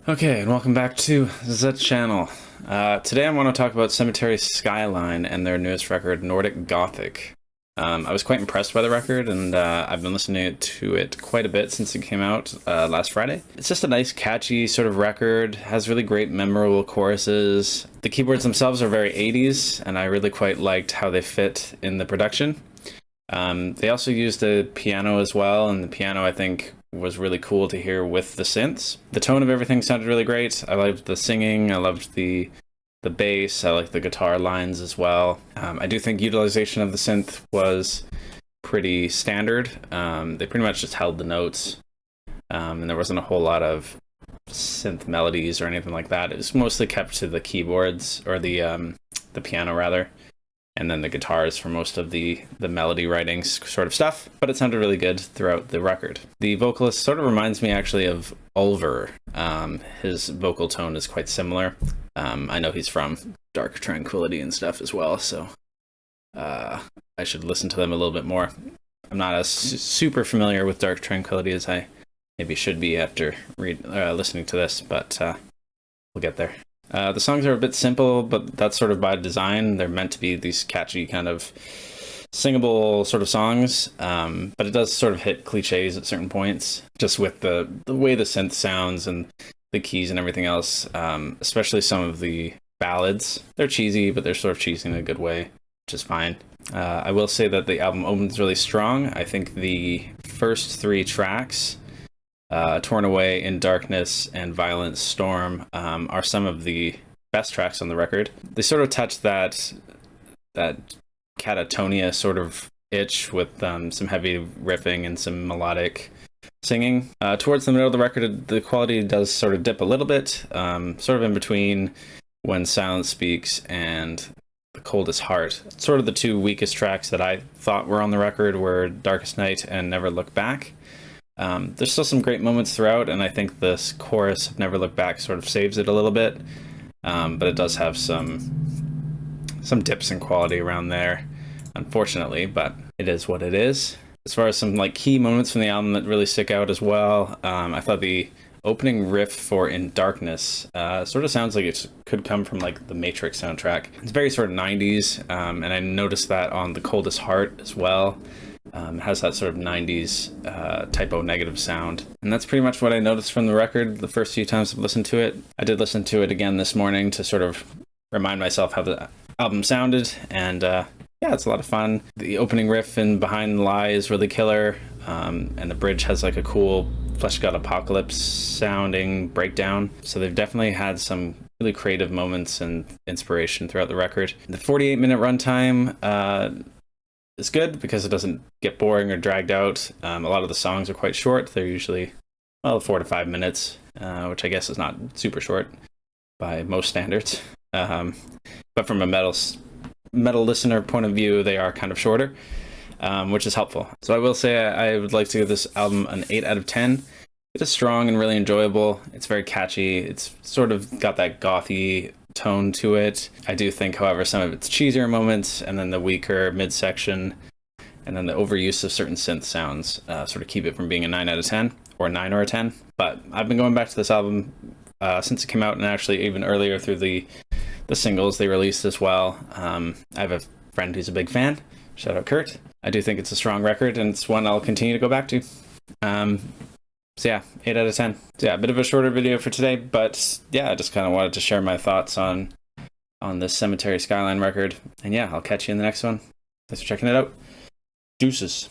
Okay, and welcome back to the channel. Today I want to talk about Cemetery SKYLINE and their newest record, Nordic Gothic. I was quite impressed by the record, and I've been listening to it quite a bit since it came out last Friday. It's just a nice, catchy sort of record, has really great, memorable choruses. The keyboards themselves are very 80s, and I really quite liked how they fit in the production. They also used a piano as well, and the piano, I think, was really cool to hear with the synths. The tone of everything sounded really great. I loved the singing, I loved the bass, I liked the guitar lines as well. I do think utilization of the synth was pretty standard. They pretty much just held the notes, and there wasn't a whole lot of synth melodies or anything like that. It was mostly kept to the keyboards, or the piano rather, and then the guitars for most of the melody writing sort of stuff, but it sounded really good throughout the record. The vocalist sort of reminds me actually of Ulver. His vocal tone is quite similar. I know he's from Dark Tranquillity and stuff as well, so I should listen to them a little bit more. I'm not as super familiar with Dark Tranquillity as I maybe should be after listening to this, but we'll get there. The songs are a bit simple, but that's sort of by design. They're meant to be these catchy kind of singable sort of songs, but it does sort of hit cliches at certain points, just with the way the synth sounds and the keys and everything else, especially some of the ballads. They're cheesy, but they're sort of cheesy in a good way, which is fine. I will say that the album opens really strong. I think the first three tracks, Torn Away, In Darkness, and Violent Storm, are some of the best tracks on the record. They sort of touch that Katatonia sort of itch with some heavy riffing and some melodic singing. Towards the middle of the record, the quality does sort of dip a little bit, sort of in between When Silence Speaks and The Coldest Heart. Sort of the two weakest tracks that I thought were on the record were Darkest Night and Never Look Back. There's still some great moments throughout, and I think this chorus of Never Look Back sort of saves it a little bit, but it does have some dips in quality around there, unfortunately, but it is what it is. As far as some like key moments from the album that really stick out as well, I thought the opening riff for In Darkness sort of sounds like it could come from like the Matrix soundtrack. It's very sort of 90s, and I noticed that on The Coldest Heart as well. It has that sort of 90s typo negative sound. And that's pretty much what I noticed from the record the first few times I've listened to it. I did listen to it again this morning to sort of remind myself how the album sounded, and yeah, it's a lot of fun. The opening riff in Behind the Lie is really killer, and the bridge has like a cool Flesh God Apocalypse sounding breakdown. So they've definitely had some really creative moments and inspiration throughout the record. The 48-minute runtime is good because it doesn't get boring or dragged out. A lot of the songs are quite short. They're usually, well, 4 to 5 minutes, which I guess is not super short by most standards. But from a metal listener point of view, they are kind of shorter, which is helpful. So I will say I would like to give this album an 8 out of 10. It is strong and really enjoyable. It's very catchy. It's sort of got that gothy tone to it. I do think, however, some of its cheesier moments and then the weaker midsection and then the overuse of certain synth sounds sort of keep it from being a 9 out of 10 or a 9 or a 10. But I've been going back to this album since it came out, and actually even earlier through the singles they released as well. I have a friend who's a big fan. Shout out Kurt. I do think it's a strong record, and it's one I'll continue to go back to. So yeah, 8 out of 10. So yeah, a bit of a shorter video for today, but yeah, I just kind of wanted to share my thoughts on this Cemetery SKYLINE record. And yeah, I'll catch you in the next one. Thanks for checking it out. Deuces.